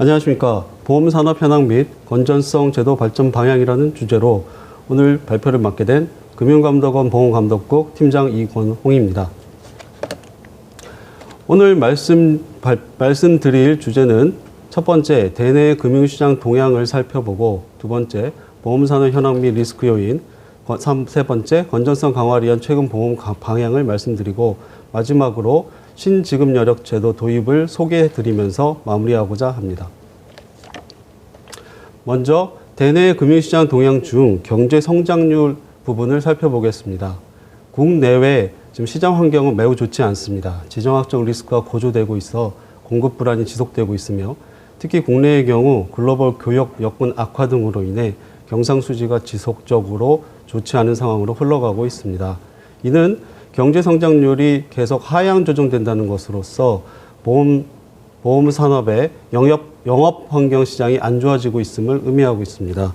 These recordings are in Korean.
안녕하십니까. 보험산업 현황 및 건전성 제도 발전 방향이라는 주제로 오늘 발표를 맡게 된 금융감독원 보험감독국 팀장 이권홍입니다. 오늘 말씀드릴 주제는 첫 번째, 대내 금융시장 동향을 살펴보고 두 번째, 보험산업 현황 및 리스크 요인, 세 번째, 건전성 강화를 위한 최근 보험 방향을 말씀드리고 마지막으로 신지급 여력 제도 도입을 소개해드리면서 마무리하고자 합니다. 먼저 대내 금융시장 동향 중 경제 성장률 부분을 살펴보겠습니다. 국내외 지금 시장 환경은 매우 좋지 않습니다. 지정학적 리스크가 고조되고 있어 공급 불안이 지속되고 있으며 특히 국내의 경우 글로벌 교역 여건 악화 등으로 인해 경상수지가 지속적으로 좋지 않은 상황으로 흘러가고 있습니다. 이는 경제 성장률이 계속 하향 조정된다는 것으로서 보험 산업의 영업 환경 시장이 안 좋아지고 있음을 의미하고 있습니다.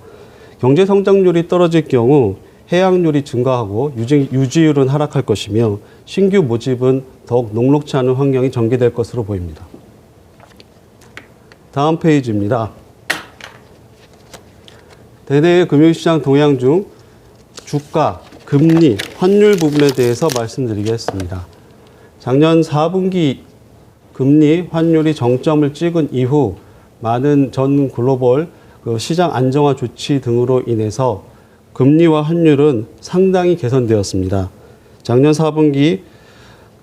경제 성장률이 떨어질 경우 해약률이 증가하고 유지율은 하락할 것이며 신규 모집은 더욱 녹록지 않은 환경이 전개될 것으로 보입니다. 다음 페이지입니다. 대내 금융시장 동향 중 주가, 금리, 환율 부분에 대해서 말씀드리겠습니다. 작년 4분기 금리, 환율이 정점을 찍은 이후 많은 전 글로벌 시장 안정화 조치 등으로 인해서 금리와 환율은 상당히 개선되었습니다. 작년 4분기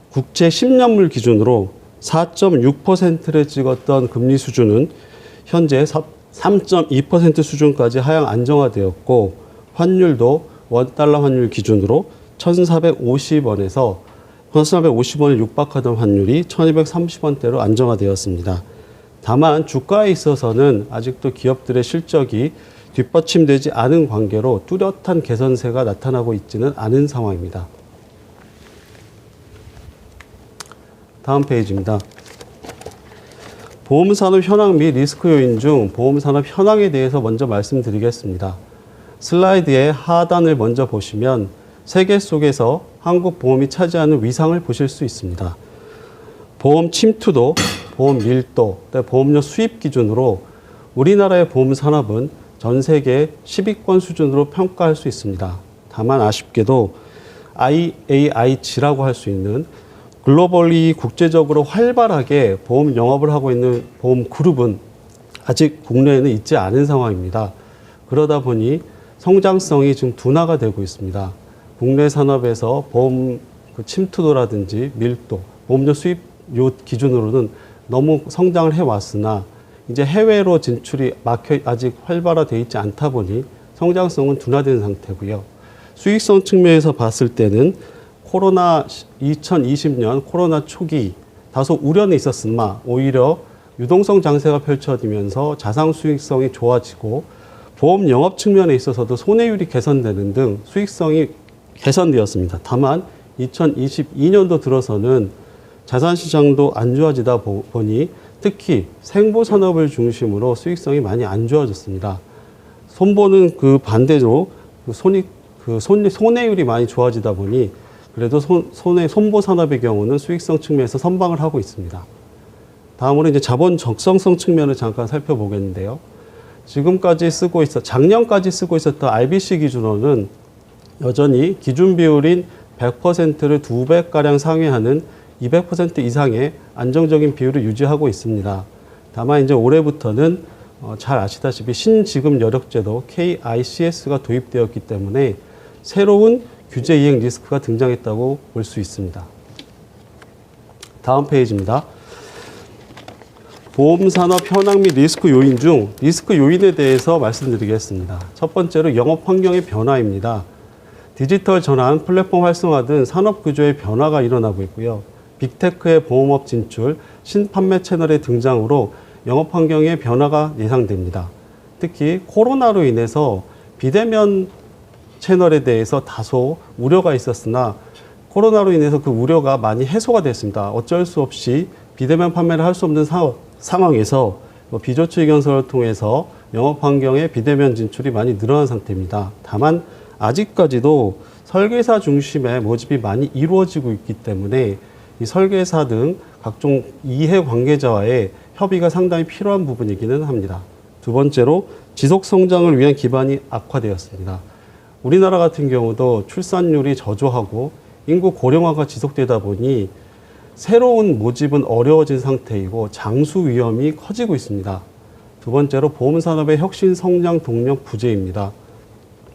국채 10년물 기준으로 4.6%를 찍었던 금리 수준은 현재 3.2% 수준까지 하향 안정화되었고 환율도 원달러 환율 기준으로 1,450원에서 1,450원을 육박하던 환율이 1,230원대로 안정화되었습니다. 다만 주가에 있어서는 아직도 기업들의 실적이 뒷받침되지 않은 관계로 뚜렷한 개선세가 나타나고 있지는 않은 상황입니다. 다음 페이지입니다. 보험산업 현황 및 리스크 요인 중 보험산업 현황에 대해서 먼저 말씀드리겠습니다. 슬라이드의 하단을 먼저 보시면 세계 속에서 한국 보험이 차지하는 위상을 보실 수 있습니다. 보험 침투도, 보험 밀도, 보험료 수입 기준으로 우리나라의 보험 산업은 전 세계 10위권 수준으로 평가할 수 있습니다. 다만 아쉽게도 IAIG라고 할 수 있는 글로벌리 국제적으로 활발하게 보험 영업을 하고 있는 보험 그룹은 아직 국내에는 있지 않은 상황입니다. 그러다 보니 성장성이 지금 둔화가 되고 있습니다. 국내 산업에서 보험 침투도라든지 밀도, 보험료 수입료 기준으로는 너무 성장을 해왔으나 이제 해외로 진출이 아직 활발화되어 있지 않다 보니 성장성은 둔화된 상태고요. 수익성 측면에서 봤을 때는 2020년 코로나 초기 다소 우려는 있었으나 오히려 유동성 장세가 펼쳐지면서 자산 수익성이 좋아지고 보험 영업 측면에 있어서도 손해율이 개선되는 등 수익성이 개선되었습니다. 다만 2022년도 들어서는 자산시장도 안 좋아지다 보니 특히 생보산업을 중심으로 수익성이 많이 안 좋아졌습니다. 손보는 그 반대로 손해율이 많이 좋아지다 보니 그래도 손보산업의 경우는 수익성 측면에서 선방을 하고 있습니다. 다음으로 이제 자본 적성성 측면을 잠깐 살펴보겠는데요. 작년까지 쓰고 있었던 RBC 기준으로는 여전히 기준 비율인 100%를 2배가량 상회하는 200% 이상의 안정적인 비율을 유지하고 있습니다. 다만 이제 올해부터는 잘 아시다시피 신지급 여력제도 KICS가 도입되었기 때문에 새로운 규제 이행 리스크가 등장했다고 볼 수 있습니다. 다음 페이지입니다. 보험산업 현황 및 리스크 요인 중 리스크 요인에 대해서 말씀드리겠습니다. 첫 번째로 영업 환경의 변화입니다. 디지털 전환, 플랫폼 활성화 등 산업 구조의 변화가 일어나고 있고요. 빅테크의 보험업 진출, 신판매 채널의 등장으로 영업 환경의 변화가 예상됩니다. 특히 코로나로 인해서 비대면 채널에 대해서 다소 우려가 있었으나 코로나로 인해서 그 우려가 많이 해소가 됐습니다. 어쩔 수 없이 비대면 판매를 할 수 없는 상황에서 비저축 의견서를 통해서 영업 환경의 비대면 진출이 많이 늘어난 상태입니다. 다만 아직까지도 설계사 중심의 모집이 많이 이루어지고 있기 때문에 이 설계사 등 각종 이해 관계자와의 협의가 상당히 필요한 부분이기는 합니다. 두 번째로 지속 성장을 위한 기반이 악화되었습니다. 우리나라 같은 경우도 출산율이 저조하고 인구 고령화가 지속되다 보니 새로운 모집은 어려워진 상태이고 장수 위험이 커지고 있습니다. 두 번째로 보험산업의 혁신 성장 동력 부재입니다.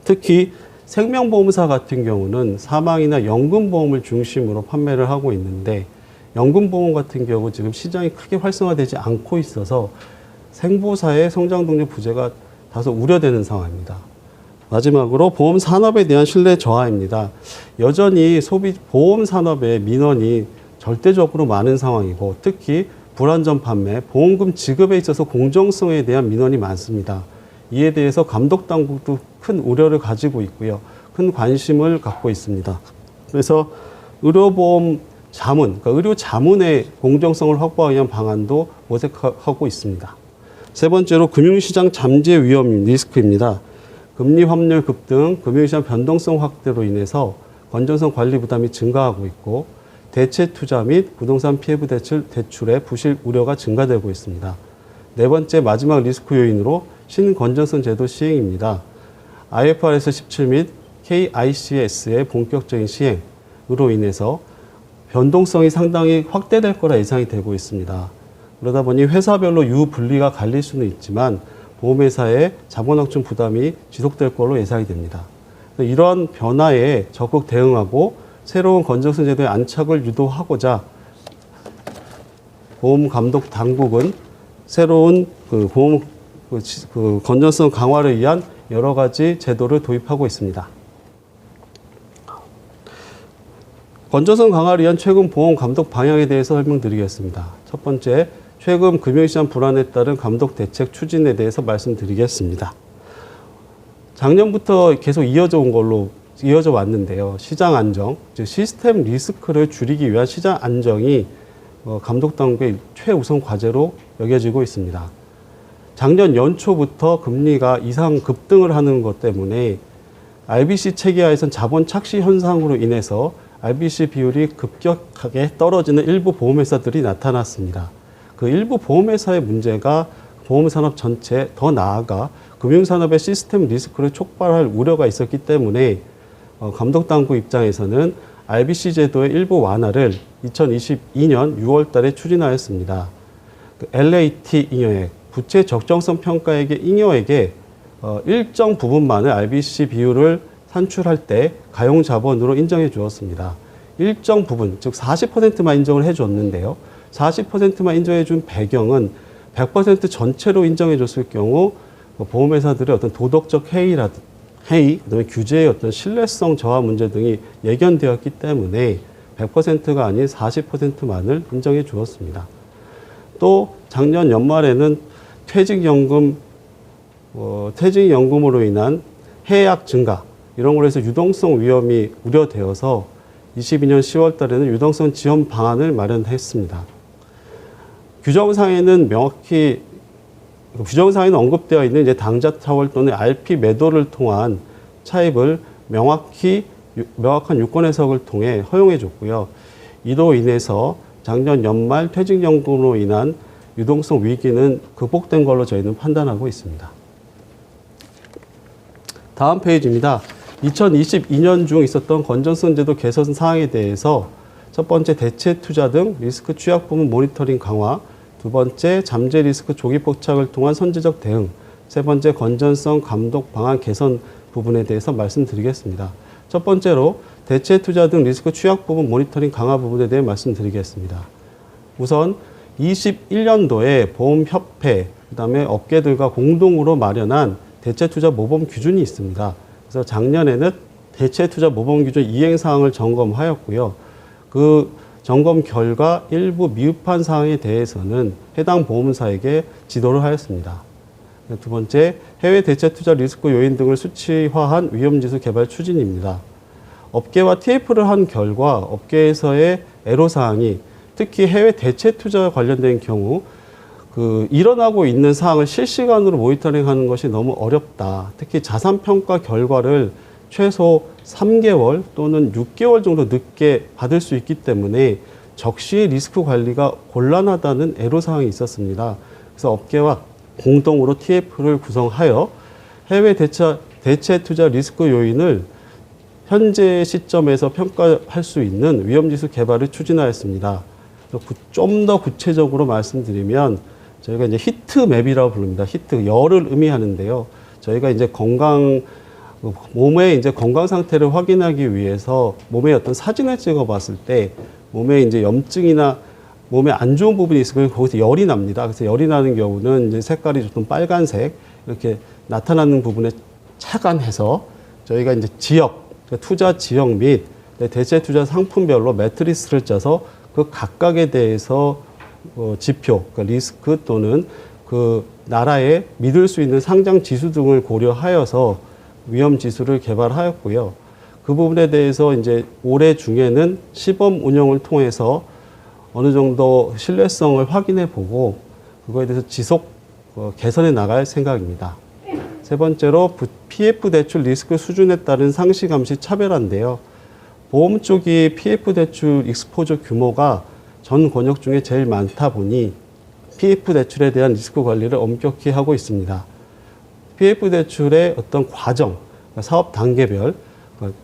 특히 생명보험사 같은 경우는 사망이나 연금보험을 중심으로 판매를 하고 있는데 연금보험 같은 경우 지금 시장이 크게 활성화되지 않고 있어서 생보사의 성장 동력 부재가 다소 우려되는 상황입니다. 마지막으로 보험 산업에 대한 신뢰 저하입니다. 여전히 보험 산업의 민원이 절대적으로 많은 상황이고 특히 불안전 판매, 보험금 지급에 있어서 공정성에 대한 민원이 많습니다. 이에 대해서 감독당국도 큰 우려를 가지고 있고요. 큰 관심을 갖고 있습니다. 그래서 의료보험 자문, 그러니까 의료 자문의 공정성을 확보하기 위한 방안도 모색하고 있습니다. 세 번째로 금융시장 잠재 위험 리스크입니다. 금리 환율 급등, 금융시장 변동성 확대로 인해서 건전성 관리 부담이 증가하고 있고 대체 투자 및 부동산 피해부 대출의 부실 우려가 증가되고 있습니다. 네 번째 마지막 리스크 요인으로 신건전성 제도 시행입니다. IFRS 17 및 KICS의 본격적인 시행으로 인해서 변동성이 상당히 확대될 거라 예상이 되고 있습니다. 그러다 보니 회사별로 유분리가 갈릴 수는 있지만 보험회사의 자본확충 부담이 지속될 걸로 예상이 됩니다. 이러한 변화에 적극 대응하고 새로운 건전성 제도의 안착을 유도하고자 보험감독 당국은 새로운 보험 건전성 강화를 위한 여러 가지 제도를 도입하고 있습니다. 건전성 강화를 위한 최근 보험 감독 방향에 대해서 설명드리겠습니다. 첫 번째, 최근 금융시장 불안에 따른 감독 대책 추진에 대해서 말씀드리겠습니다. 작년부터 계속 이어져 왔는데요. 시장 안정, 즉 시스템 리스크를 줄이기 위한 시장 안정이 감독 당국의 최우선 과제로 여겨지고 있습니다. 작년 연초부터 금리가 이상 급등을 하는 것 때문에 RBC 체계하에선 자본 착시 현상으로 인해서 RBC 비율이 급격하게 떨어지는 일부 보험회사들이 나타났습니다. 그 일부 보험회사의 문제가 보험산업 전체, 더 나아가 금융산업의 시스템 리스크를 촉발할 우려가 있었기 때문에 감독당국 입장에서는 RBC 제도의 일부 완화를 2022년 6월 달에 추진하였습니다. LAT 잉여액, 부채 적정성 평가액의 잉여액의 일정 부분만을 RBC 비율을 산출할 때 가용 자본으로 인정해 주었습니다. 일정 부분, 즉 40%만 인정을 해 줬는데요. 40%만 인정해 준 배경은 100% 전체로 인정해 줬을 경우 보험회사들의 어떤 도덕적 회의, 그다음에 규제의 어떤 신뢰성 저하 문제 등이 예견되었기 때문에 100%가 아닌 40%만을 인정해 주었습니다. 또 작년 연말에는 퇴직연금으로 인한 해약 증가, 이런 걸로 해서 유동성 위험이 우려되어서 22년 10월 달에는 유동성 지원 방안을 마련했습니다. 규정상에는 언급되어 있는 이제 당좌 차월 또는 RP 매도를 통한 차입을 명확한 유권 해석을 통해 허용해 줬고요. 이로 인해서 작년 연말 퇴직연금으로 인한 유동성 위기는 극복된 걸로 저희는 판단하고 있습니다. 다음 페이지입니다. 2022년 중 있었던 건전성 제도 개선 사항에 대해서 첫 번째 대체 투자 등 리스크 취약 부분 모니터링 강화, 두 번째 잠재 리스크 조기 포착을 통한 선제적 대응, 세 번째 건전성 감독 방안 개선 부분에 대해서 말씀드리겠습니다. 첫 번째로 대체 투자 등 리스크 취약 부분 모니터링 강화 부분에 대해 말씀드리겠습니다. 우선 21년도에 보험협회, 그다음에 업계들과 공동으로 마련한 대체 투자 모범 기준이 있습니다. 그래서 작년에는 대체 투자 모범 기준 이행 사항을 점검하였고요. 그 점검 결과 일부 미흡한 사항에 대해서는 해당 보험사에게 지도를 하였습니다. 두 번째, 해외 대체 투자 리스크 요인 등을 수치화한 위험지수 개발 추진입니다. 업계와 TF를 한 결과 업계에서의 애로사항이 특히 해외 대체 투자와 관련된 경우 일어나고 있는 사항을 실시간으로 모니터링하는 것이 너무 어렵다. 특히 자산평가 결과를 최소 3개월 또는 6개월 정도 늦게 받을 수 있기 때문에 적시 리스크 관리가 곤란하다는 애로사항이 있었습니다. 그래서 업계와 공동으로 TF를 구성하여 해외 대체 투자 리스크 요인을 현재 시점에서 평가할 수 있는 위험지수 개발을 추진하였습니다. 좀 더 구체적으로 말씀드리면 저희가 이제 히트맵이라고 부릅니다. 히트, 열을 의미하는데요. 저희가 이제 몸의 이제 건강 상태를 확인하기 위해서 몸의 어떤 사진을 찍어 봤을 때 몸에 이제 염증이나 몸에 안 좋은 부분이 있으면 거기서 열이 납니다. 그래서 열이 나는 경우는 이제 색깔이 좀 빨간색 이렇게 나타나는 부분에 착안해서 저희가 이제 지역, 투자 지역 및 대체 투자 상품별로 매트리스를 짜서 그 각각에 대해서 지표, 그러니까 리스크 또는 그 나라의 믿을 수 있는 상장 지수 등을 고려하여서 위험 지수를 개발하였고요. 그 부분에 대해서 이제 올해 중에는 시범 운영을 통해서 어느 정도 신뢰성을 확인해 보고 그거에 대해서 지속 개선해 나갈 생각입니다. 세 번째로 PF 대출 리스크 수준에 따른 상시 감시 차별화인데요. 보험 쪽이 PF 대출 익스포저 규모가 전 권역 중에 제일 많다 보니 PF 대출에 대한 리스크 관리를 엄격히 하고 있습니다. PF 대출의 어떤 과정, 사업 단계별,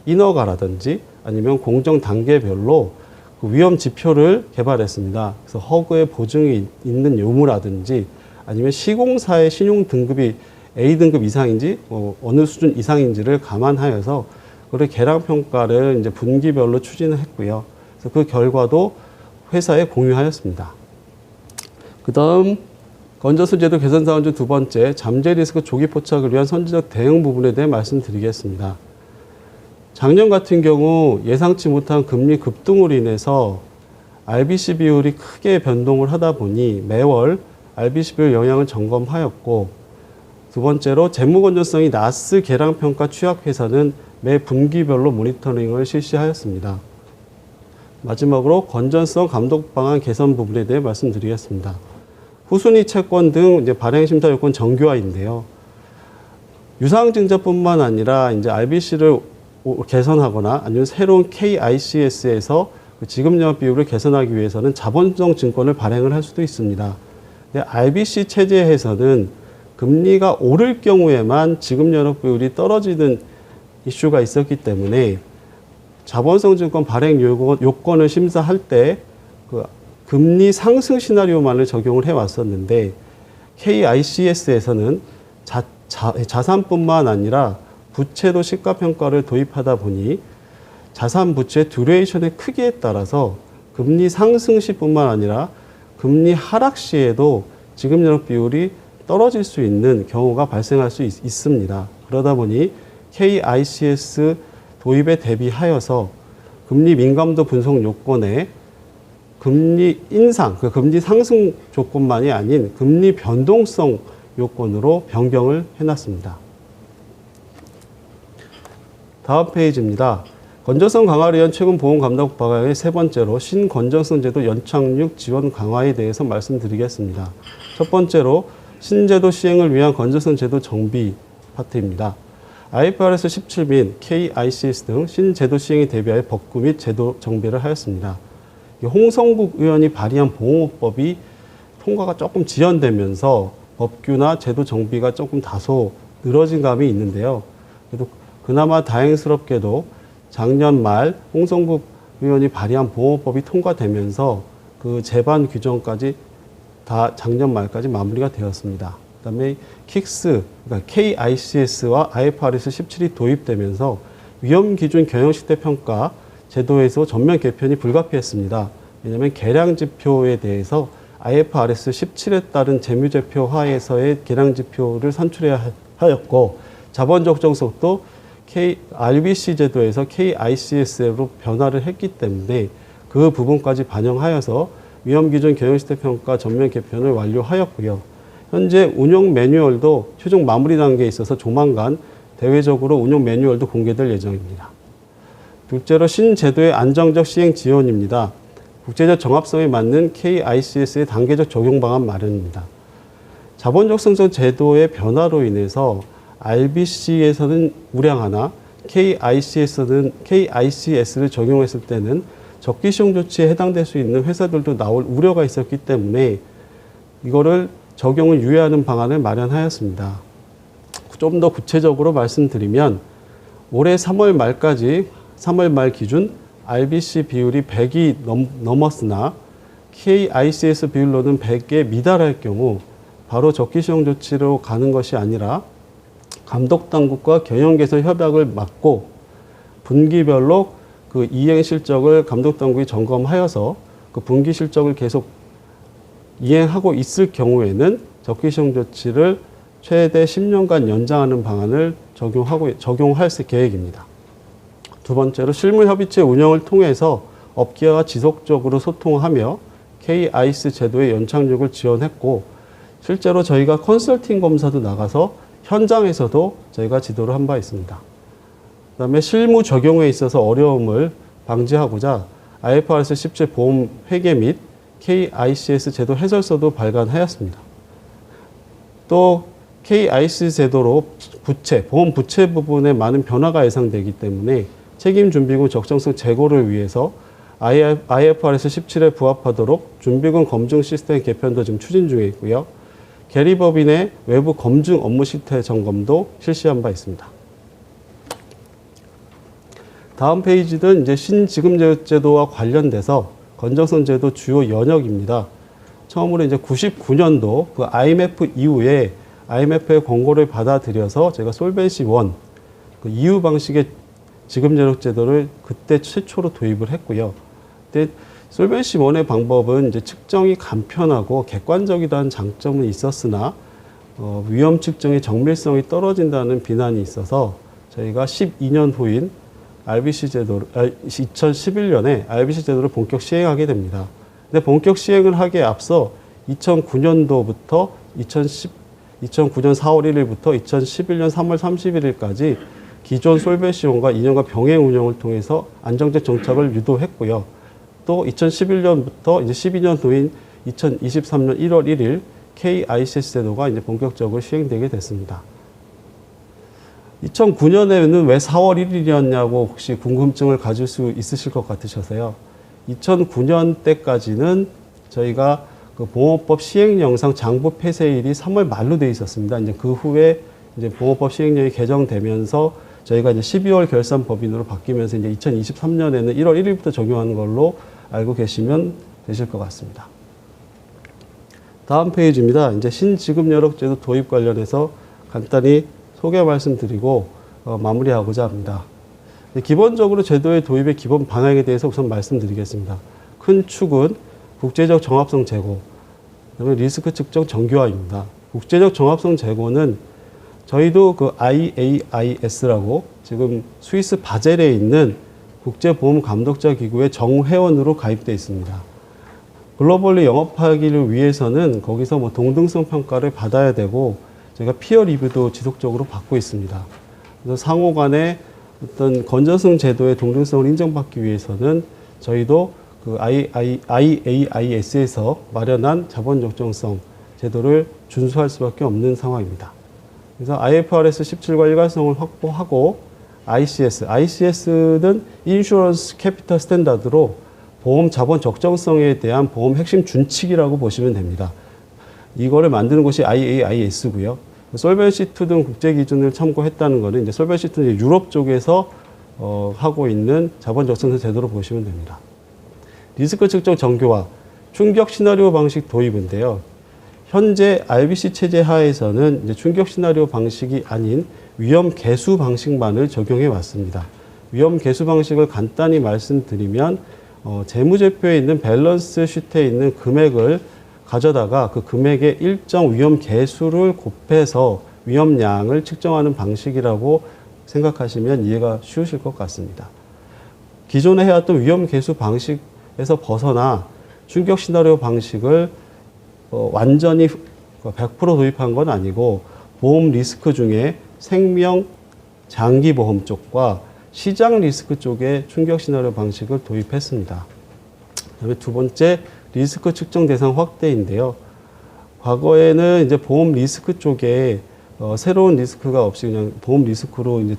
인허가라든지 아니면 공정 단계별로 그 위험 지표를 개발했습니다. 그래서 허그의 보증이 있는 요무라든지 아니면 시공사의 신용 등급이 A등급 이상인지 어느 수준 이상인지를 감안하여서 그걸 계량 평가를 이제 분기별로 추진을 했고요. 그래서 그 결과도 회사에 공유하였습니다. 그다음 건전성 제도 개선 사항 중 두 번째, 잠재 리스크 조기 포착을 위한 선제적 대응 부분에 대해 말씀드리겠습니다. 작년 같은 경우 예상치 못한 금리 급등으로 인해서 RBC 비율이 크게 변동을 하다 보니 매월 RBC 비율 영향을 점검하였고, 두 번째로 재무 건전성이 나스 계량 평가 취약 회사는 매 분기별로 모니터링을 실시하였습니다. 마지막으로 건전성 감독 방안 개선 부분에 대해 말씀드리겠습니다. 후순위 채권 등 이제 발행 심사 요건 정교화인데요. 유상증자뿐만 아니라 이제 RBC를 개선하거나 아니면 새로운 KICS에서 지급 영업 비율을 개선하기 위해서는 자본성 증권을 발행을 할 수도 있습니다. 근데 RBC 체제에서는 금리가 오를 경우에만 지급 영업 비율이 떨어지는 이슈가 있었기 때문에 자본성 증권 발행 요건을 심사할 때 그 금리 상승 시나리오만을 적용을 해왔었는데 KICS에서는 자산뿐만 아니라 부채도 시가평가를 도입하다 보니 자산 부채 듀레이션의 크기에 따라서 금리 상승 시뿐만 아니라 금리 하락 시에도 지급 영업 비율이 떨어질 수 있는 경우가 발생할 수 있습니다. 그러다 보니 KICS 도입에 대비하여서 금리 민감도 분석 요건에 금리 인상, 그 금리 상승 조건만이 아닌 금리 변동성 요건으로 변경을 해놨습니다. 다음 페이지입니다. 건전성 강화를 위한 최근 보험 감독 방안의 세 번째로 신건전성 제도 연착륙 지원 강화에 대해서 말씀드리겠습니다. 첫 번째로 신제도 시행을 위한 건전성 제도 정비 파트입니다. IFRS 17 및 KICS 등 신제도 시행에 대비하여 법규 및 제도 정비를 하였습니다. 홍성국 의원이 발의한 보험업법이 통과가 조금 지연되면서 법규나 제도 정비가 조금 다소 늘어진 감이 있는데요. 그래도 그나마 다행스럽게도 작년 말 홍성국 의원이 발의한 보험업법이 통과되면서 그 제반 규정까지 다 작년 말까지 마무리가 되었습니다. 그다음에 킥스, 그러니까 KICS와 IFRS 17이 도입되면서 위험기준 경영식대평가 제도에서 전면 개편이 불가피했습니다. 왜냐하면 계량지표에 대해서 IFRS 17에 따른 재무제표 하에서의 계량지표를 산출해야 하였고, 자본 적정성도 RBC 제도에서 KICS로 변화를 했기 때문에 그 부분까지 반영하여서 위험기준 경영식대평가 전면 개편을 완료하였고요. 현재 운영 매뉴얼도 최종 마무리 단계에 있어서 조만간 대외적으로 운영 매뉴얼도 공개될 예정입니다. 둘째로 신제도의 안정적 시행 지원입니다. 국제적 정합성에 맞는 KICS의 단계적 적용 방안 마련입니다. 자본적 생성 제도의 변화로 인해서 RBC에서는 우량하나 KICS를 적용했을 때는 적기 시용 조치에 해당될 수 있는 회사들도 나올 우려가 있었기 때문에 이거를 적용을 유예하는 방안을 마련하였습니다. 좀 더 구체적으로 말씀드리면 올해 3월 말 기준 RBC 비율이 100이 넘었으나 KICS 비율로는 100에 미달할 경우 바로 적기 시용 조치로 가는 것이 아니라 감독당국과 경영개선 협약을 맺고 분기별로 그 이행 실적을 감독당국이 점검하여서 그 분기 실적을 계속 이행하고 있을 경우에는 적기 시용 조치를 최대 10년간 연장하는 방안을 적용할 계획입니다. 두 번째로 실무협의체 운영을 통해서 업계와 지속적으로 소통하며 KICS 제도의 연착륙을 지원했고 실제로 저희가 컨설팅 검사도 나가서 현장에서도 저희가 지도를 한 바 있습니다. 그다음에 실무 적용에 있어서 어려움을 방지하고자 IFRS 17 보험 회계 및 KICS 제도 해설서도 발간하였습니다. 또 KICS 제도로 보험 부채 부분에 많은 변화가 예상되기 때문에 책임 준비금 적정성 제고를 위해서 IFRS 17에 부합하도록 준비금 검증 시스템 개편도 지금 추진 중에 있고요. 계리법인의 외부 검증 업무 실태 점검도 실시한 바 있습니다. 다음 페이지는 이제 신지급제도와 관련돼서 건전성 제도 주요 연역입니다. 처음으로 이제 99년도 그 IMF 이후에 IMF의 권고를 받아들여서 제가 솔벤시 1, 그 EU 방식의 지급여력 제도를 그때 최초로 도입을 했고요. 근데 솔벤시 1의 방법은 이제 측정이 간편하고 객관적이라는 장점은 있었으나 위험 측정의 정밀성이 떨어진다는 비난이 있어서 저희가 12년 후인 RBC 제도를 2011년에 RBC 제도를 본격 시행하게 됩니다. 근데 본격 시행을 하기에 앞서 2009년도부터 2009년 4월 1일부터 2011년 3월 31일까지 기존 솔벤시 1과 2년간 병행 운영을 통해서 안정적 정착을 유도했고요. 또 2011년부터 이제 12년 후인 2023년 1월 1일 KICS 제도가 이제 본격적으로 시행되게 됐습니다. 2009년에는 왜 4월 1일이었냐고 혹시 궁금증을 가질 수 있으실 것 같으셔서요. 2009년 때까지는 저희가 그 보험법 시행령상 장부 폐쇄일이 3월 말로 되어 있었습니다. 이제 그 후에 이제 보험법 시행령이 개정되면서 저희가 이제 12월 결산 법인으로 바뀌면서 이제 2023년에는 1월 1일부터 적용하는 걸로 알고 계시면 되실 것 같습니다. 다음 페이지입니다. 이제 신지급여력제도 도입 관련해서 간단히 소개 말씀드리고 마무리하고자 합니다. 기본적으로 제도의 도입의 기본 방향에 대해서 우선 말씀드리겠습니다. 큰 축은 국제적 정합성 제고, 그다음에 리스크 측정 정교화입니다. 국제적 정합성 제고는 저희도 그 IAIS라고 지금 스위스 바젤에 있는 국제보험 감독자 기구의 정회원으로 가입되어 있습니다. 글로벌리 영업하기를 위해서는 거기서 뭐 동등성 평가를 받아야 되고 저희가 피어 리뷰도 지속적으로 받고 있습니다. 그래서 상호 간의 어떤 건전성 제도의 동등성을 인정받기 위해서는 저희도 그 IAIS에서 마련한 자본 적정성 제도를 준수할 수밖에 없는 상황입니다. 그래서 IFRS 17과 일관성을 확보하고 ICS는 인슈런스 캐피털 스탠다드로 보험 자본 적정성에 대한 보험 핵심 준칙이라고 보시면 됩니다. 이거를 만드는 것이 IAIS고요. 솔벤시2 등 국제 기준을 참고했다는 것은 이제 솔벤시2는 유럽 쪽에서 하고 있는 자본 적정성 제도로 보시면 됩니다. 리스크 측정 정교화, 충격 시나리오 방식 도입인데요. 현재 RBC 체제 하에서는 이제 충격 시나리오 방식이 아닌 위험 계수 방식만을 적용해 왔습니다. 위험 계수 방식을 간단히 말씀드리면 재무제표에 있는 밸런스 시트에 있는 금액을 가져다가 그 금액의 일정 위험 계수를 곱해서 위험량을 측정하는 방식이라고 생각하시면 이해가 쉬우실 것 같습니다. 기존에 해왔던 위험 계수 방식에서 벗어나 충격 시나리오 방식을 완전히 100% 도입한 건 아니고 보험 리스크 중에 생명, 장기 보험 쪽과 시장 리스크 쪽에 충격 시나리오 방식을 도입했습니다. 그다음에 두 번째, 리스크 측정 대상 확대인데요. 과거에는 이제 보험 리스크 쪽에 새로운 리스크가 없이 그냥 보험 리스크로 이제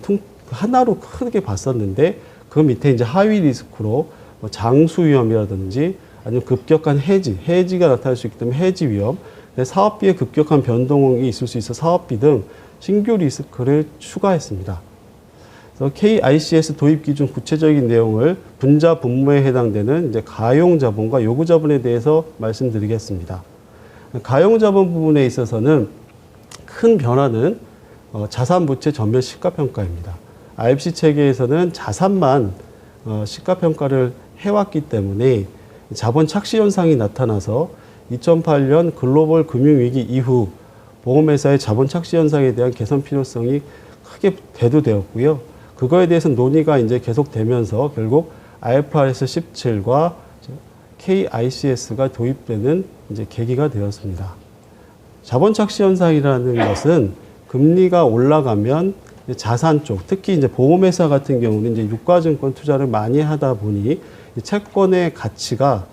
하나로 크게 봤었는데 그 밑에 이제 하위 리스크로 뭐 장수 위험이라든지 아니면 급격한 해지가 나타날 수 있기 때문에 해지 위험, 사업비의 급격한 변동이 있을 수 있어 사업비 등 신규 리스크를 추가했습니다. 그래서 KICS 도입 기준 구체적인 내용을 분자 분모에 해당되는 이제 가용 자본과 요구 자본에 대해서 말씀드리겠습니다. 가용 자본 부분에 있어서는 큰 변화는 자산 부채 전면 시가평가입니다. IFC 체계에서는 자산만 시가평가를 해왔기 때문에 자본 착시 현상이 나타나서 2008년 글로벌 금융위기 이후 보험회사의 자본 착시 현상에 대한 개선 필요성이 크게 대두되었고요. 그거에 대해서 논의가 이제 계속되면서 결국 IFRS 17과 KICS가 도입되는 이제 계기가 되었습니다. 자본 착시 현상이라는 것은 금리가 올라가면 자산 쪽, 특히 이제 보험회사 같은 경우는 이제 유가증권 투자를 많이 하다 보니 채권의 가치가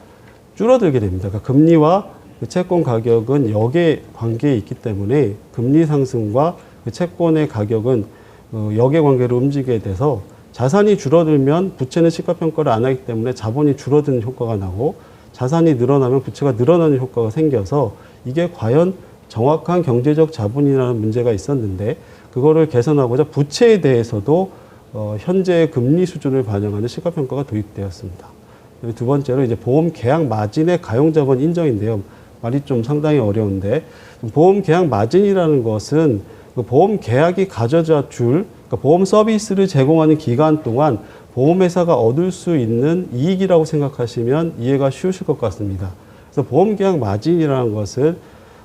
줄어들게 됩니다. 그러니까 금리와 그 채권 가격은 역의 관계에 있기 때문에 금리 상승과 그 채권의 가격은 역의 관계로 움직이게 돼서 자산이 줄어들면 부채는 시가평가를 안 하기 때문에 자본이 줄어드는 효과가 나고 자산이 늘어나면 부채가 늘어나는 효과가 생겨서 이게 과연 정확한 경제적 자본이라는 문제가 있었는데 그거를 개선하고자 부채에 대해서도 현재의 금리 수준을 반영하는 시가평가가 도입되었습니다. 두 번째로 이제 보험 계약 마진의 가용 자본 인정인데요. 말이 좀 상당히 어려운데 보험 계약 마진이라는 것은 그 보험 계약이 가져다 줄 그러니까 보험 서비스를 제공하는 기간 동안 보험회사가 얻을 수 있는 이익이라고 생각하시면 이해가 쉬우실 것 같습니다. 그래서 보험 계약 마진이라는 것은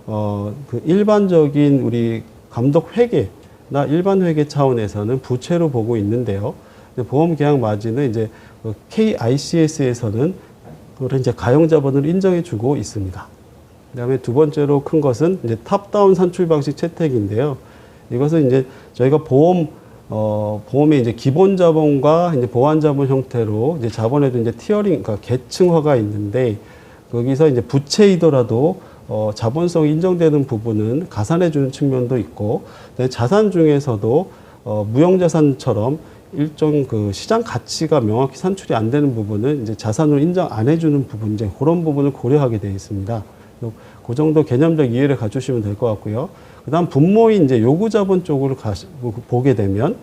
그 일반적인 우리 감독 회계나 일반 회계 차원에서는 부채로 보고 있는데요. 보험 계약 마진은 이제 KICS에서는 그걸 이제 가용 자본을 인정해주고 있습니다. 그다음에 두 번째로 큰 것은 이제 탑다운 산출 방식 채택인데요. 이것은 이제 저희가 보험의 이제 기본 자본과 이제 보완 자본 형태로 이제 자본에도 이제 티어링, 그러니까 계층화가 있는데 거기서 이제 부채이더라도 자본성이 인정되는 부분은 가산해주는 측면도 있고, 자산 중에서도 무형자산처럼 일정 그 시장 가치가 명확히 산출이 안 되는 부분은 이제 자산으로 인정 안 해주는 부분, 이제 그런 부분을 고려하게 되어 있습니다. 그 정도 개념적 이해를 가주시면 될 것 같고요. 그 다음 분모인 이제 요구자본 쪽으로 보게 되면,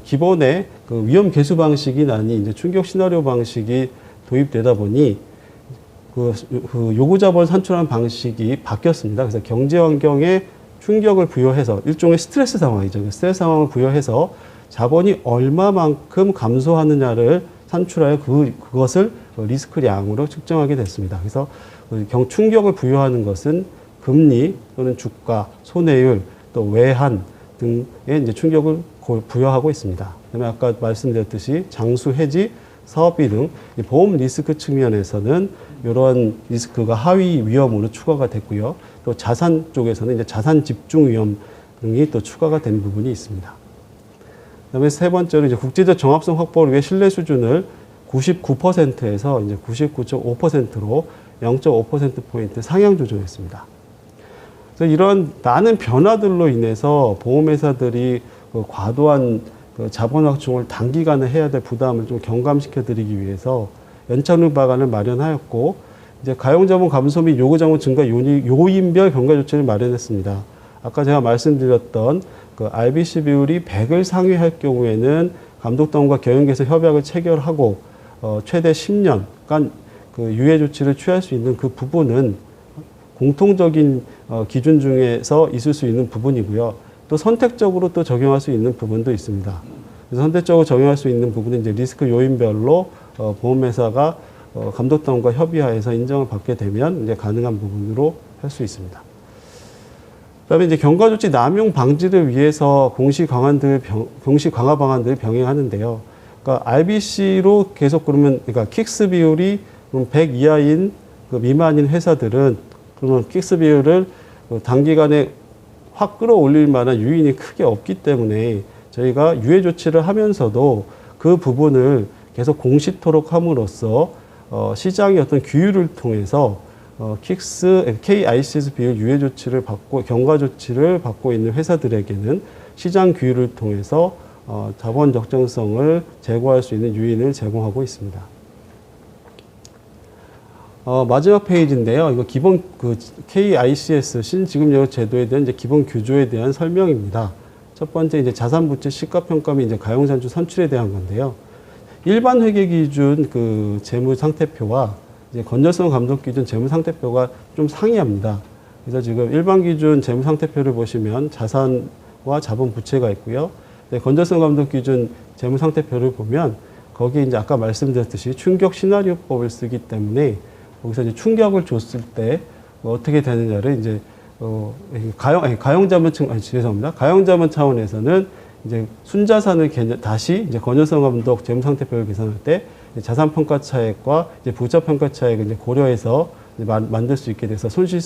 기본의 그 위험 계수 방식이 아닌 이제 충격 시나리오 방식이 도입되다 보니, 그 요구자본 산출하는 방식이 바뀌었습니다. 그래서 경제 환경에 충격을 부여해서 일종의 스트레스 상황이죠. 스트레스 상황을 부여해서 자본이 얼마만큼 감소하느냐를 산출하여 그것을 리스크량으로 측정하게 됐습니다. 그래서 충격을 부여하는 것은 금리 또는 주가, 손해율, 또 외환 등의 이제 충격을 부여하고 있습니다. 그다음에 아까 말씀드렸듯이 장수, 해지, 사업비 등 보험 리스크 측면에서는 이러한 리스크가 하위 위험으로 추가가 됐고요. 또 자산 쪽에서는 이제 자산 집중 위험 등이 또 추가가 된 부분이 있습니다. 그다음에 세 번째로 이제 국제적 정합성 확보를 위해 신뢰 수준을 99%에서 이제 99.5%로 0.5%포인트 상향 조정했습니다. 그래서 이런 많은 변화들로 인해서 보험회사들이 과도한 자본 확충을 단기간에 해야 될 부담을 좀 경감시켜 드리기 위해서 연착륙 방안을 마련하였고, 이제 가용자본 감소 및 요구자본 증가 요인별 경과 조치를 마련했습니다. 아까 제가 말씀드렸던 그 RBC 비율이 100을 상회할 경우에는 감독단과 경영계에서 협약을 체결하고 최대 10년간 그 유예 조치를 취할 수 있는 그 부분은 공통적인 기준 중에서 있을 수 있는 부분이고요. 또 선택적으로 또 적용할 수 있는 부분도 있습니다. 그래서 선택적으로 적용할 수 있는 부분은 이제 리스크 요인별로 보험회사가 감독단과 협의하에서 인정을 받게 되면 이제 가능한 부분으로 할 수 있습니다. 그다음에 이제 경과조치 남용 방지를 위해서 공시 강화 방안들을 병행하는데요. 그러니까 RBC로 계속 그러니까 킥스 비율이 100 이하인 그 미만인 회사들은 그러면 킥스 비율을 단기간에 확 끌어올릴 만한 요인이 크게 없기 때문에 저희가 유예 조치를 하면서도 그 부분을 계속 공시토록 함으로써 시장의 어떤 규율을 통해서 KICS 비율 유예 조치를 받고 경과 조치를 받고 있는 회사들에게는 시장 규율을 통해서 자본 적정성을 제고할 수 있는 요인을 제공하고 있습니다. 마지막 페이지인데요. 이거 기본 그 KICS 신지급여력 제도에 대한 이제 기본 규조에 대한 설명입니다. 첫 번째 이제 자산부채 시가평가 및 이제 가용산출 산출에 대한 건데요. 일반 회계 기준 그 재무 상태표와 이제 건전성 감독 기준 재무 상태표가 좀 상이합니다. 그래서 지금 일반 기준 재무 상태표를 보시면 자산과 자본 부채가 있고요. 건전성 감독 기준 재무 상태표를 보면 거기에 이제 아까 말씀드렸듯이 충격 시나리오법을 쓰기 때문에 거기서 이제 충격을 줬을 때 어떻게 되느냐를 이제 죄송합니다. 가용자본 차원에서는 이제 순자산을 다시 이제 건전성 감독 재무 상태표를 계산할 때 자산 평가 차액과 이제 부채 평가 차액을 이제 고려해서 이제 만들 수 있게 돼서 손실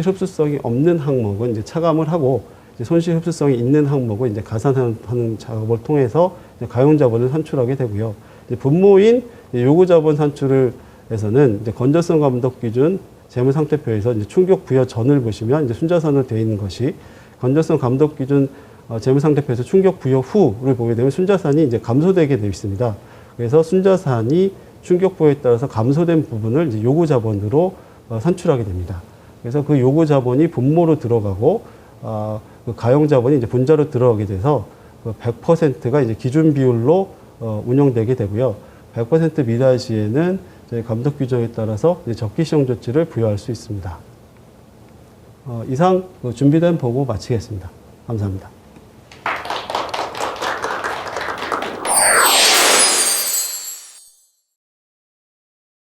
흡수성이 없는 항목은 이제 차감을 하고 이제 손실 흡수성이 있는 항목을 이제 가산하는 작업을 통해서 이제 가용자본을 산출하게 되고요. 이제 분모인 요구자본 산출에서는 이제 건전성 감독 기준 재무 상태표에서 이제 충격 부여 전을 보시면 이제 순자산으로 되어 있는 것이 건전성 감독 기준 재무 상태표에서 충격 부여 후를 보게 되면 순자산이 이제 감소되게 되어 있습니다. 그래서 순자산이 충격 부여에 따라서 감소된 부분을 이제 요구자본으로 산출하게 됩니다. 그래서 그 요구자본이 분모로 들어가고 그 가용자본이 이제 분자로 들어가게 돼서 그 100%가 이제 기준 비율로 운영되게 되고요. 100% 미달 시에는 저희 감독 규정에 따라서 이제 적기 시정 조치를 부여할 수 있습니다. 이상 준비된 보고 마치겠습니다. 감사합니다.